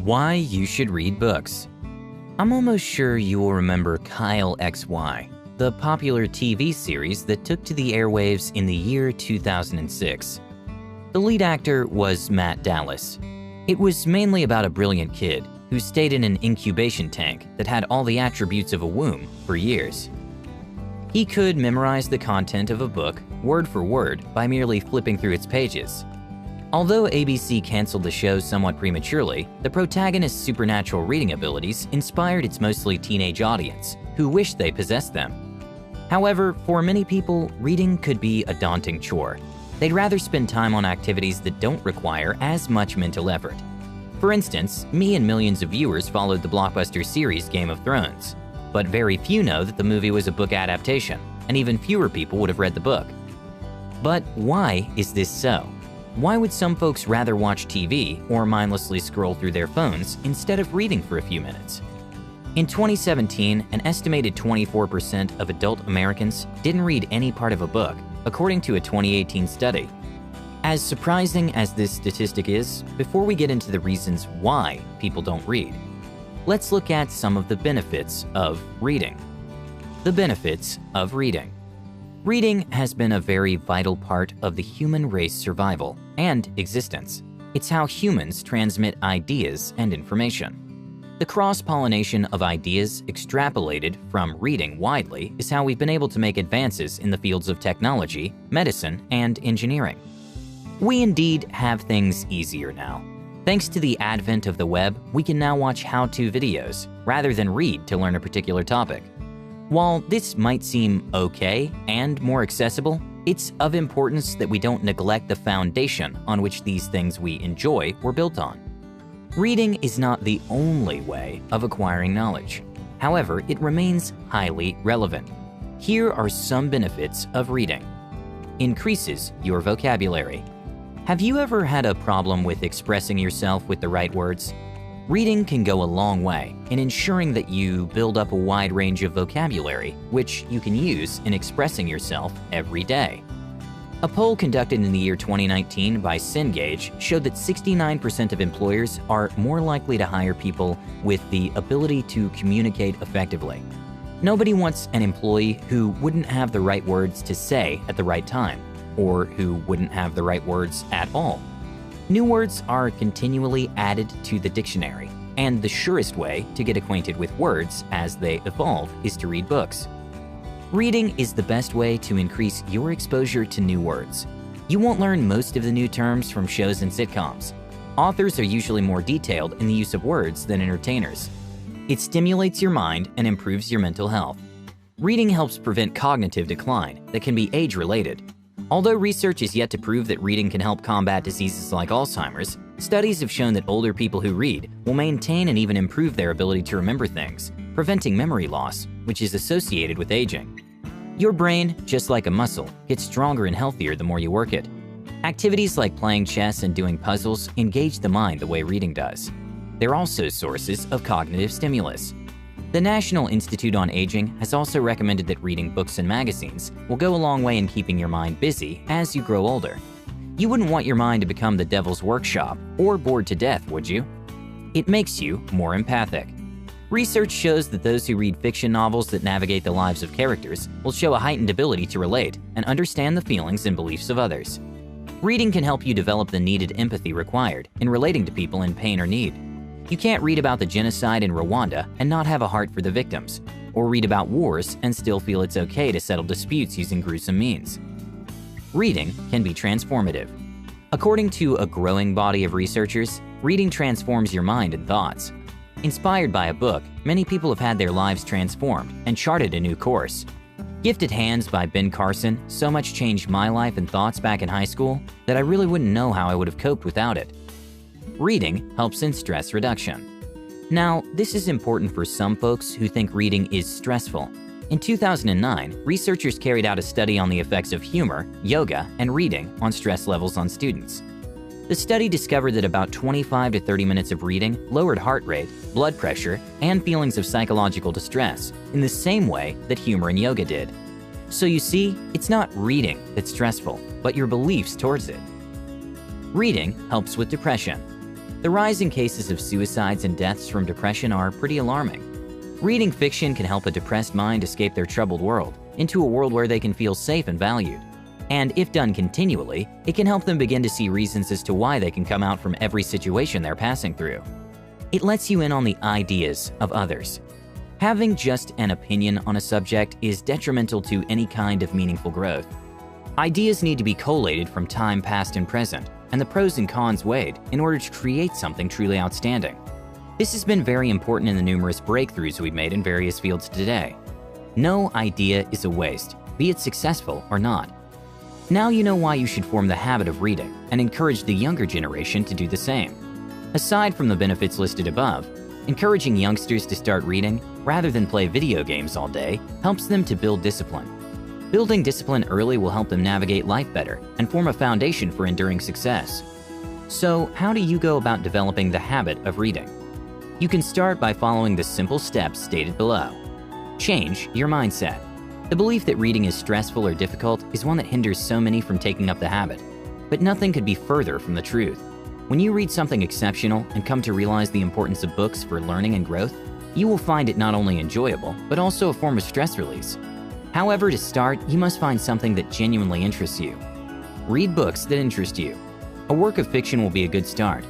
Why you should read books. I'm almost sure you will remember Kyle XY, the popular TV series that took to the airwaves in the year 2006. The lead actor was Matt Dallas. It was mainly about a brilliant kid who stayed in an incubation tank that had all the attributes of a womb for years. He could memorize the content of a book word for word by merely flipping through its pages. Although ABC canceled the show somewhat prematurely, the protagonist's supernatural reading abilities inspired its mostly teenage audience, who wished they possessed them. However, for many people, reading could be a daunting chore. They'd rather spend time on activities that don't require as much mental effort. For instance, me and millions of viewers followed the blockbuster series Game of Thrones. But very few know that the movie was a book adaptation, and even fewer people would have read the book. But why is this so? Why would some folks rather watch TV or mindlessly scroll through their phones instead of reading for a few minutes? In 2017, an estimated 24% of adult Americans didn't read any part of a book, according to a 2018 study. As surprising as this statistic is, before we get into the reasons why people don't read, let's look at some of the benefits of reading. The benefits of reading. Reading has been a very vital part of the human race survival and existence. It's how humans transmit ideas and information. The cross-pollination of ideas extrapolated from reading widely is how we've been able to make advances in the fields of technology, medicine, and engineering. We indeed have things easier now. Thanks to the advent of the web, we can now watch how-to videos rather than read to learn a particular topic. While this might seem okay and more accessible, it's of importance that we don't neglect the foundation on which these things we enjoy were built on. Reading is not the only way of acquiring knowledge. However, it remains highly relevant. Here are some benefits of reading. Increases your vocabulary. Have you ever had a problem with expressing yourself with the right words? Reading can go a long way in ensuring that you build up a wide range of vocabulary, which you can use in expressing yourself every day. A poll conducted in the year 2019 by Cengage showed that 69% of employers are more likely to hire people with the ability to communicate effectively. Nobody wants an employee who wouldn't have the right words to say at the right time, or who wouldn't have the right words at all. New words are continually added to the dictionary, and the surest way to get acquainted with words as they evolve is to read books. Reading is the best way to increase your exposure to new words. You won't learn most of the new terms from shows and sitcoms. Authors are usually more detailed in the use of words than entertainers. It stimulates your mind and improves your mental health. Reading helps prevent cognitive decline that can be age-related. Although research is yet to prove that reading can help combat diseases like Alzheimer's, studies have shown that older people who read will maintain and even improve their ability to remember things, preventing memory loss, which is associated with aging. Your brain, just like a muscle, gets stronger and healthier the more you work it. Activities like playing chess and doing puzzles engage the mind the way reading does. They're also sources of cognitive stimulus. The National Institute on Aging has also recommended that reading books and magazines will go a long way in keeping your mind busy as you grow older. You wouldn't want your mind to become the devil's workshop or bored to death, would you? It makes you more empathic. Research shows that those who read fiction novels that navigate the lives of characters will show a heightened ability to relate and understand the feelings and beliefs of others. Reading can help you develop the needed empathy required in relating to people in pain or need. You can't read about the genocide in Rwanda and not have a heart for the victims, or read about wars and still feel it's okay to settle disputes using gruesome means. Reading can be transformative. According to a growing body of researchers, reading transforms your mind and thoughts. Inspired by a book, many people have had their lives transformed and charted a new course. Gifted Hands by Ben Carson so much changed my life and thoughts back in high school that I really wouldn't know how I would have coped without it. Reading helps in stress reduction. Now, this is important for some folks who think reading is stressful. In 2009, researchers carried out a study on the effects of humor, yoga, and reading on stress levels on students. The study discovered that about 25 to 30 minutes of reading lowered heart rate, blood pressure, and feelings of psychological distress in the same way that humor and yoga did. So you see, it's not reading that's stressful, but your beliefs towards it. Reading helps with depression. The rise in cases of suicides and deaths from depression are pretty alarming. Reading fiction can help a depressed mind escape their troubled world into a world where they can feel safe and valued. And if done continually, it can help them begin to see reasons as to why they can come out from every situation they're passing through. It lets you in on the ideas of others. Having just an opinion on a subject is detrimental to any kind of meaningful growth. Ideas need to be collated from time past and present, and the pros and cons weighed in order to create something truly outstanding. This has been very important in the numerous breakthroughs we've made in various fields today. No idea is a waste, be it successful or not. Now you know why you should form the habit of reading and encourage the younger generation to do the same. Aside from the benefits listed above, encouraging youngsters to start reading rather than play video games all day helps them to build discipline. Building discipline early will help them navigate life better and form a foundation for enduring success. So, how do you go about developing the habit of reading? You can start by following the simple steps stated below. Change your mindset. The belief that reading is stressful or difficult is one that hinders so many from taking up the habit. But nothing could be further from the truth. When you read something exceptional and come to realize the importance of books for learning and growth, you will find it not only enjoyable, but also a form of stress release. However, to start, you must find something that genuinely interests you. Read books that interest you. A work of fiction will be a good start,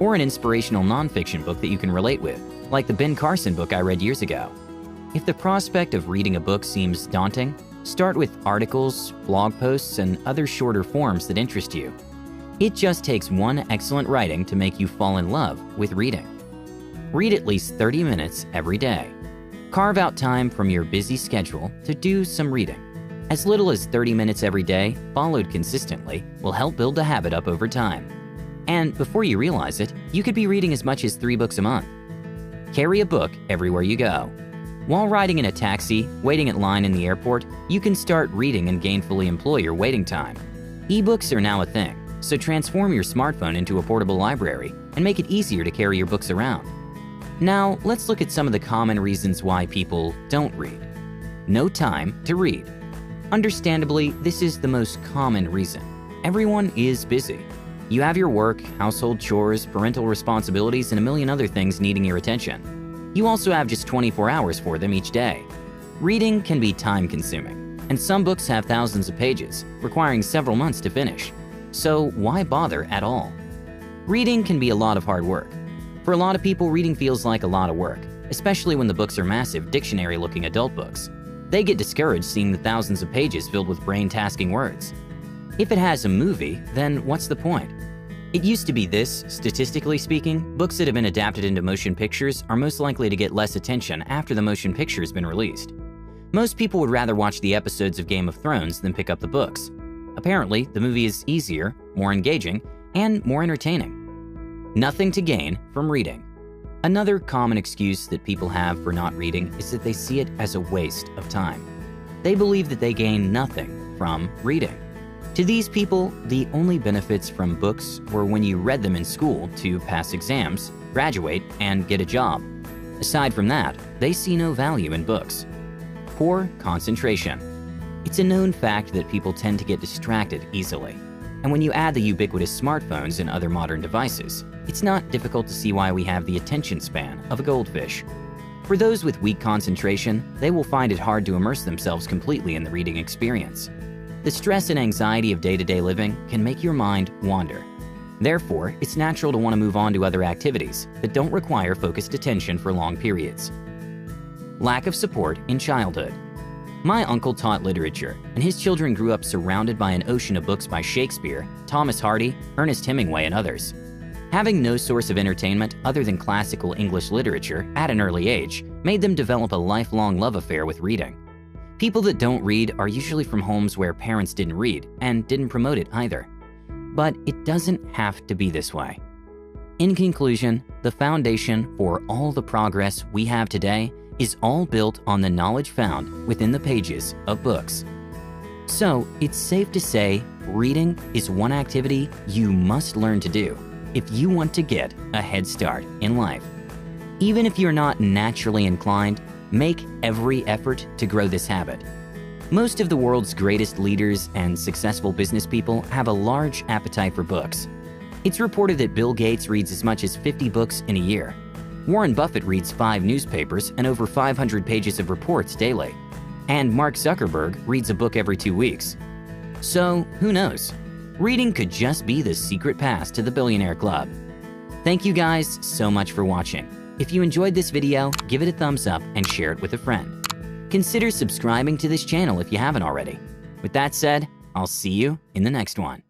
or an inspirational nonfiction book that you can relate with, like the Ben Carson book I read years ago. If the prospect of reading a book seems daunting, start with articles, blog posts, and other shorter forms that interest you. It just takes one excellent writing to make you fall in love with reading. Read at least 30 minutes every day. Carve out time from your busy schedule to do some reading. As little as 30 minutes every day, followed consistently, will help build the habit up over time. And before you realize it, you could be reading as much as 3 books a month. Carry a book everywhere you go. While riding in a taxi, waiting in line in the airport, you can start reading and gainfully employ your waiting time. Ebooks are now a thing, so transform your smartphone into a portable library and make it easier to carry your books around. Now, let's look at some of the common reasons why people don't read. No time to read. Understandably, this is the most common reason. Everyone is busy. You have your work, household chores, parental responsibilities, and a million other things needing your attention. You also have just 24 hours for them each day. Reading can be time-consuming, and some books have thousands of pages, requiring several months to finish. So why bother at all? Reading can be a lot of hard work. For a lot of people, reading feels like a lot of work, especially when the books are massive, dictionary-looking adult books. They get discouraged seeing the thousands of pages filled with brain-tasking words. If it has a movie, then what's the point? It used to be this, statistically speaking, books that have been adapted into motion pictures are most likely to get less attention after the motion picture has been released. Most people would rather watch the episodes of Game of Thrones than pick up the books. Apparently, the movie is easier, more engaging, and more entertaining. Nothing to gain from reading. Another common excuse that people have for not reading is that they see it as a waste of time. They believe that they gain nothing from reading. To these people, the only benefits from books were when you read them in school to pass exams, graduate, and get a job. Aside from that, they see no value in books. Poor concentration. It's a known fact that people tend to get distracted easily. And when you add the ubiquitous smartphones and other modern devices, it's not difficult to see why we have the attention span of a goldfish. For those with weak concentration, they will find it hard to immerse themselves completely in the reading experience. The stress and anxiety of day-to-day living can make your mind wander. Therefore, it's natural to want to move on to other activities that don't require focused attention for long periods. Lack of support in childhood. My uncle taught literature, and his children grew up surrounded by an ocean of books by Shakespeare, Thomas Hardy, Ernest Hemingway, and others. Having no source of entertainment other than classical English literature at an early age made them develop a lifelong love affair with reading. People that don't read are usually from homes where parents didn't read and didn't promote it either. But it doesn't have to be this way. In conclusion, the foundation for all the progress we have today is all built on the knowledge found within the pages of books. So it's safe to say reading is one activity you must learn to do if you want to get a head start in life. Even if you're not naturally inclined, make every effort to grow this habit. Most of the world's greatest leaders and successful business people have a large appetite for books. It's reported that Bill Gates reads as much as 50 books in a year. Warren Buffett reads 5 newspapers and over 500 pages of reports daily. And Mark Zuckerberg reads a book every 2 weeks. So, who knows? Reading could just be the secret pass to the Billionaire Club. Thank you guys so much for watching. If you enjoyed this video, give it a thumbs up and share it with a friend. Consider subscribing to this channel if you haven't already. With that said, I'll see you in the next one.